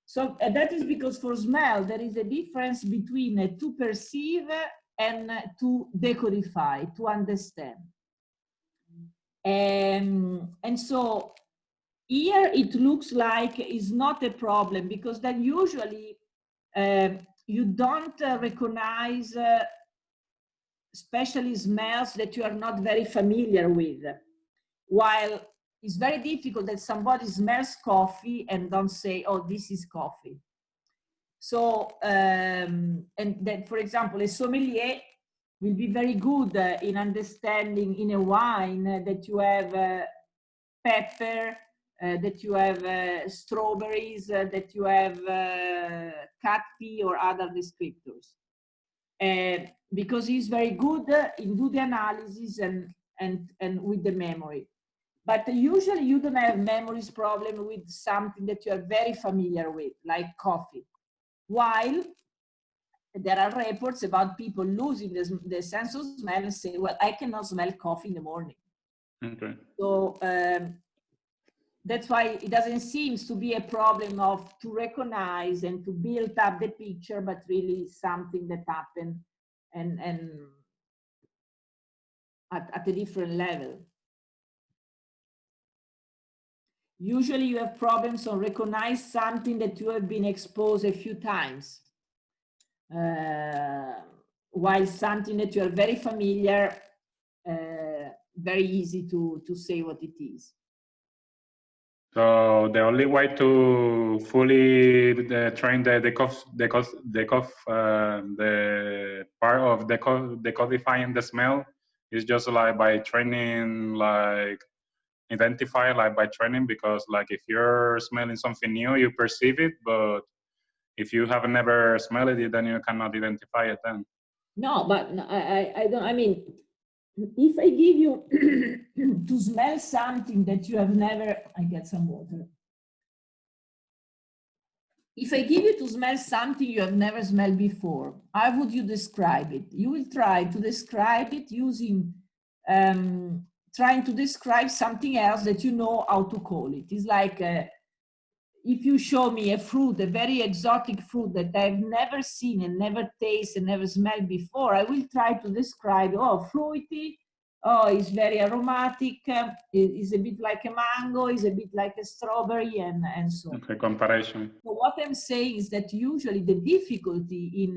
So that is because for smell, there is a difference between to perceive and to decodify, to understand. And so here it looks like it's not a problem because then usually you don't recognize especially smells that you are not very familiar with. While it's very difficult that somebody smells coffee and don't say, oh, this is coffee. So, and that, for example, a sommelier will be very good in understanding in a wine that you have pepper, that you have strawberries, that you have cat pee or other descriptors. Because he's very good in do the analysis and with the memory. But usually you don't have memories problem with something that you are very familiar with, like coffee. While there are reports about people losing the sense of smell and say, well, I cannot smell coffee in the morning. Okay. So that's why it doesn't seem to be a problem to recognize and to build up the picture, but really something that happened and at a different level. Usually you have problems on recognize something that you have been exposed a few times. While something that you are very familiar, very easy to say what it is. So the only way to fully train the part of decodifying the smell is just like by training, like identify like by training, because like if you're smelling something new, you perceive it, but if you have never smelled it, then you cannot identify it then. No, but I don't, I mean, if I give you to smell something that you have never, I get some water. If I give you to smell something you have never smelled before, how would you describe it? You will try to describe it using, trying to describe something else that you know how to call it. It's like, if you show me a fruit, a very exotic fruit that I've never seen and never tasted and never smelled before, I will try to describe, oh, fruity, oh, it's very aromatic, it's a bit like a mango, it's a bit like a strawberry, and so on. Okay, comparison. So what I'm saying is that usually the difficulty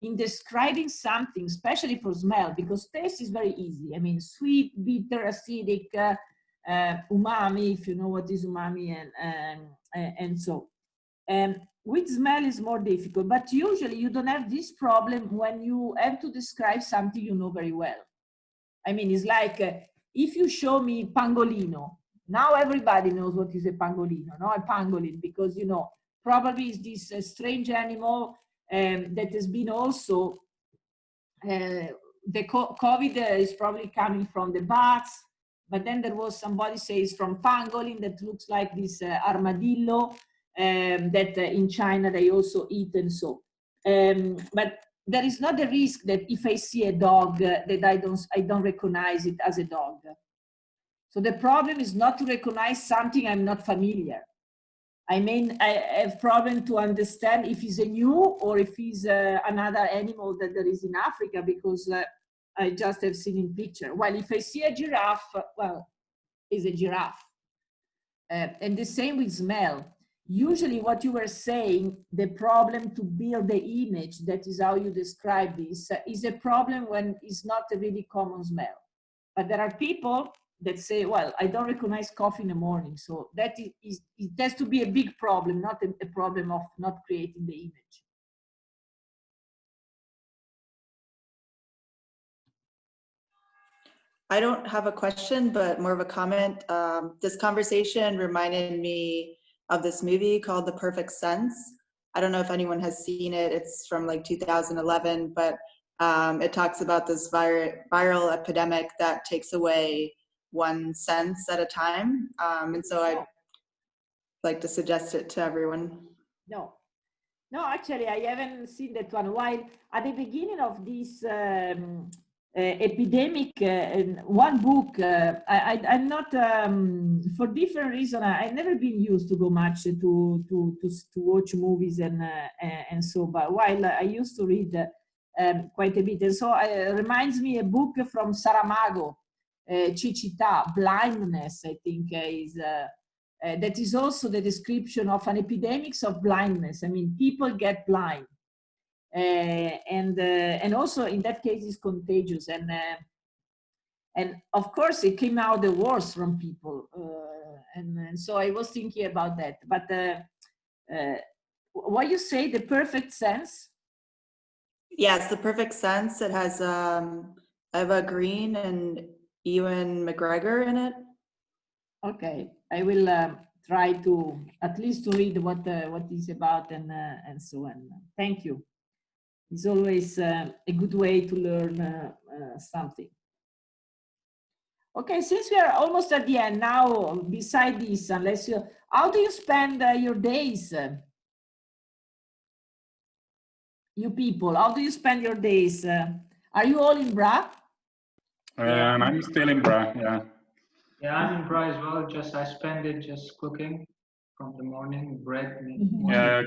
in describing something, especially for smell, because taste is very easy. I mean, sweet, bitter, acidic, umami, if you know what is umami, and so. With smell is more difficult, but usually you don't have this problem when you have to describe something you know very well. I mean, it's like if you show me pangolino, now everybody knows what is a pangolino, no? A pangolin, because, you know, probably it's this strange animal that has been also, the COVID is probably coming from the bats, but then there was somebody says from pangolin that looks like this armadillo that in China they also eat and so. But there is not the risk that if I see a dog that I don't recognize it as a dog. So the problem is not to recognize something I'm not familiar. I mean, I have problem to understand if it's a new or if it's another animal that there is in Africa, because I just have seen in picture. While if I see a giraffe, well, it's a giraffe. And the same with smell. Usually what you were saying, the problem to build the image, that is how you describe this, is a problem when it's not a really common smell. But there are people that say, well, I don't recognize coffee in the morning. So that it has to be a big problem, not a problem of not creating the image. I don't have a question, but more of a comment. This conversation reminded me of this movie called The Perfect Sense. I don't know if anyone has seen it. It's from like 2011, but it talks about this viral epidemic that takes away one sense at a time. And so I'd like to suggest it to everyone. No, actually, I haven't seen that one. While at the beginning of this epidemic, one book, I'm not, for different reasons, I've never been used to go much to watch movies and so, but while I used to read quite a bit. And so it reminds me a book from Saramago, Cecità, Blindness, I think is, that is also the description of an epidemic of blindness. I mean, people get blind. And also in that case it's contagious, and of course it came out the worst from people, and so I was thinking about that. But what you say, The Perfect Sense? Yes, The Perfect Sense. It has Eva Green and Ewan McGregor in it. Okay, I will try to at least to read what it's about, and so on. Thank you. It's always a good way to learn something. Okay, since we are almost at the end now, beside this, unless you, how do you spend your days? You people, how do you spend your days? Are you all in Bra? And I'm still in Bra, yeah. Yeah, I'm in Bra as well. Just I spend it just cooking from the morning, bread. Yeah,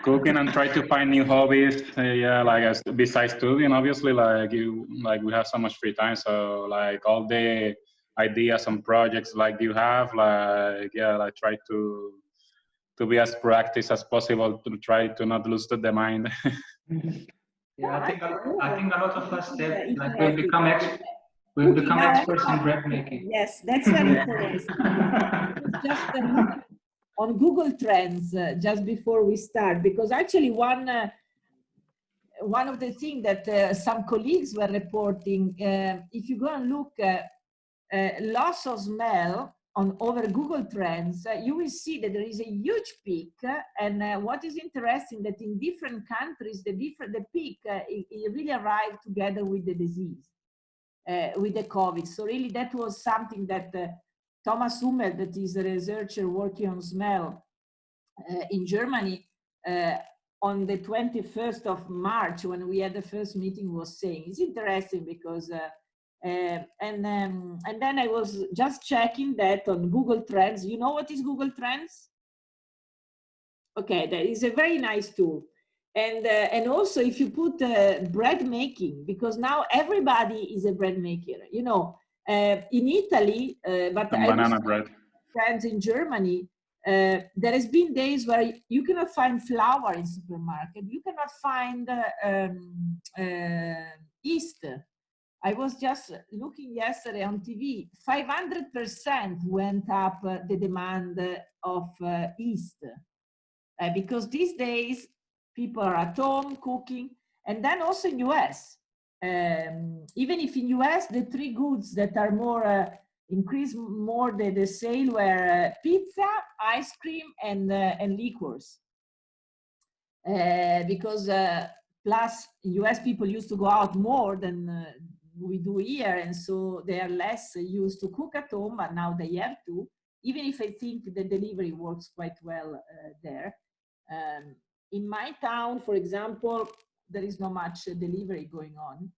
cooking and try to find new hobbies. Yeah, like besides studying, obviously, like we have so much free time. So like all the ideas and projects like you have, like yeah, like try to be as proactive as possible to try to not lose the mind. Yeah, I think a lot of us that like We've become experts in bread making. Yes, that's very interesting. Just on Google Trends, just before we start, because actually one of the things that some colleagues were reporting, if you go and look loss of smell over Google Trends, you will see that there is a huge peak. And what is interesting that in different countries, the peak it really arrived together with the disease, with the COVID. So really that was something that Thomas Hummel, that is a researcher working on smell in Germany, on the 21st of March, when we had the first meeting, was saying. It's interesting because and then I was just checking that on Google Trends. You know what is Google Trends? Okay, that is a very nice tool. And also if you put bread making, because now everybody is a bread maker, you know, in Italy, but banana bread. Friends in Germany, there has been days where you cannot find flour in supermarket, you cannot find yeast. I was just looking yesterday on TV, 500% went up the demand of yeast. Because these days, people are at home cooking, and then also in US. Even if in US, the three goods that are more, increase more the sale were pizza, ice cream, and liquors. Because plus US people used to go out more than we do here, and so they are less used to cook at home, but now they have to, even if I think the delivery works quite well there. In my town, for example, there is not much delivery going on.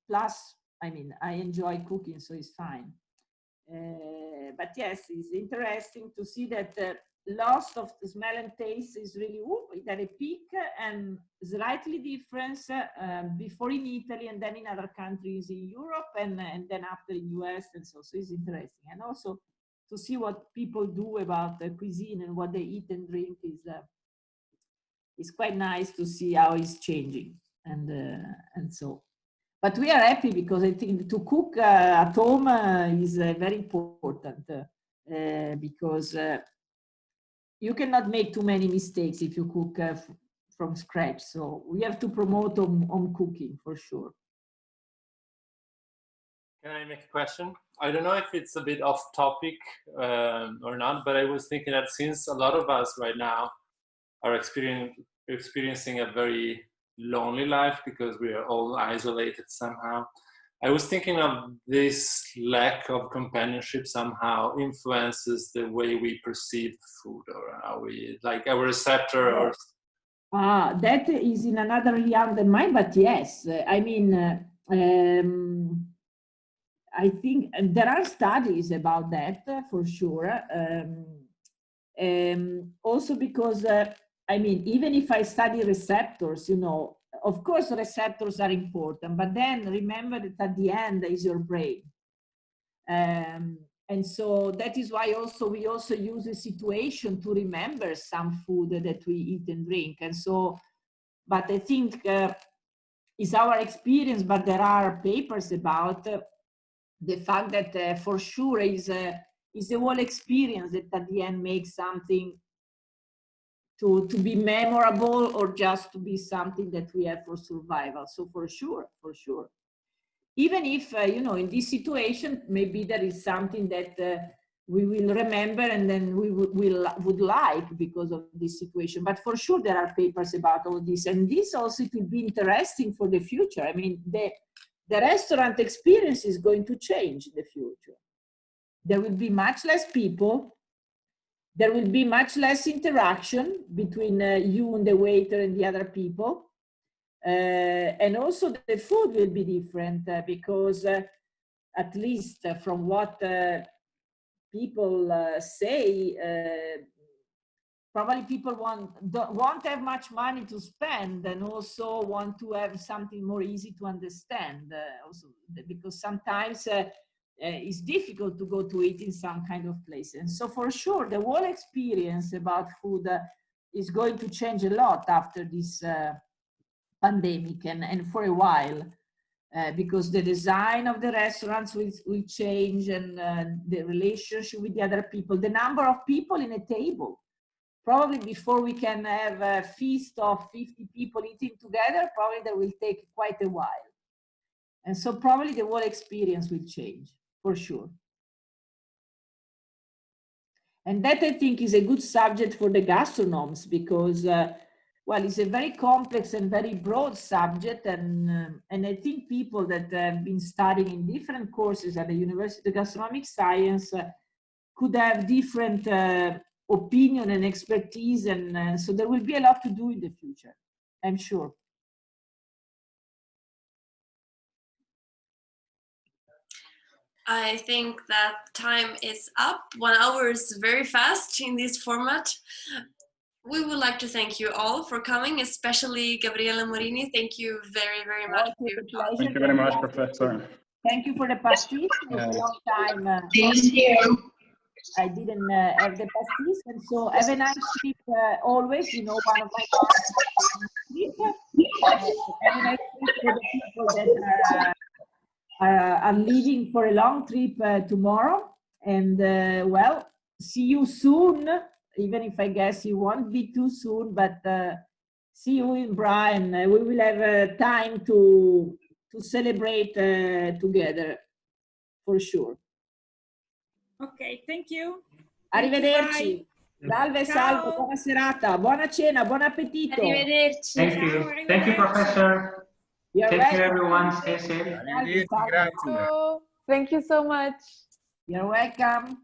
Plus, I mean, I enjoy cooking, so it's fine. But yes, it's interesting to see that loss of the smell and taste is really at a peak and slightly different before in Italy and then in other countries in Europe and then after in US, and so it's interesting. And also to see what people do about the cuisine and what they eat and drink is quite nice to see how it's changing. And so, but we are happy because I think to cook at home is very important because you cannot make too many mistakes if you cook from scratch. So we have to promote home cooking for sure. Can I make a question? I don't know if it's a bit off topic or not, but I was thinking that since a lot of us right now are experiencing a very lonely life because we are all isolated somehow, I was thinking of this lack of companionship somehow influences the way we perceive food, or how we, like our receptor, or... That is in another realm than mine, but yes, I mean, I think there are studies about that for sure. Also because, I mean, even if I study receptors, you know, of course receptors are important, but then remember that at the end is your brain. And so that is why we also use a situation to remember some food that we eat and drink. And so, but I think it's our experience, but there are papers about the fact that for sure is the whole experience that at the end makes something to be memorable or just to be something that we have for survival. So for sure. Even if, you know, in this situation, maybe there is something that we will remember and then we would like because of this situation. But for sure, there are papers about all this. And this also it will be interesting for the future. I mean, the restaurant experience is going to change in the future. There will be much less people. There will be much less interaction between you and the waiter and the other people. And also the food will be different because at least from what people say, probably people won't have much money to spend and also want to have something more easy to understand. Also because sometimes it's difficult to go to eat in some kind of place. And so for sure, the whole experience about food is going to change a lot after this pandemic and for a while. because the design of the restaurants will change, and the relationship with the other people, the number of people in a table. Probably before we can have a feast of 50 people eating together, probably that will take quite a while. And so probably the whole experience will change, for sure. And that, I think, is a good subject for the gastronomes, because, well, it's a very complex and very broad subject. And I think people that have been studying in different courses at the University of Gastronomic Science could have different opinion and expertise. And so there will be a lot to do in the future, I'm sure. I think that time is up. 1 hour is very fast in this format. We would like to thank you all for coming, especially Gabriella Morini. Thank you very, very much. Thank you very much, Professor. Thank you for the pastis. It was a long time. I didn't have the pastis, and so have a nice trip always. You know, one of my trip. Have a nice trip for the people that are leaving for a long trip tomorrow. And well, see you soon. Even if I guess you won't be too soon, but see you in Bra, and we will have time to celebrate together, for sure. Ok, thank you. Arrivederci. Salve, Ciao. salve, buona serata, buona cena, buon appetito. Arrivederci. Thank you. Thank you, Professor. You're Take care, welcome. everyone. Stay safe. Salve, salve. Grazie. Thank you so much. You're welcome.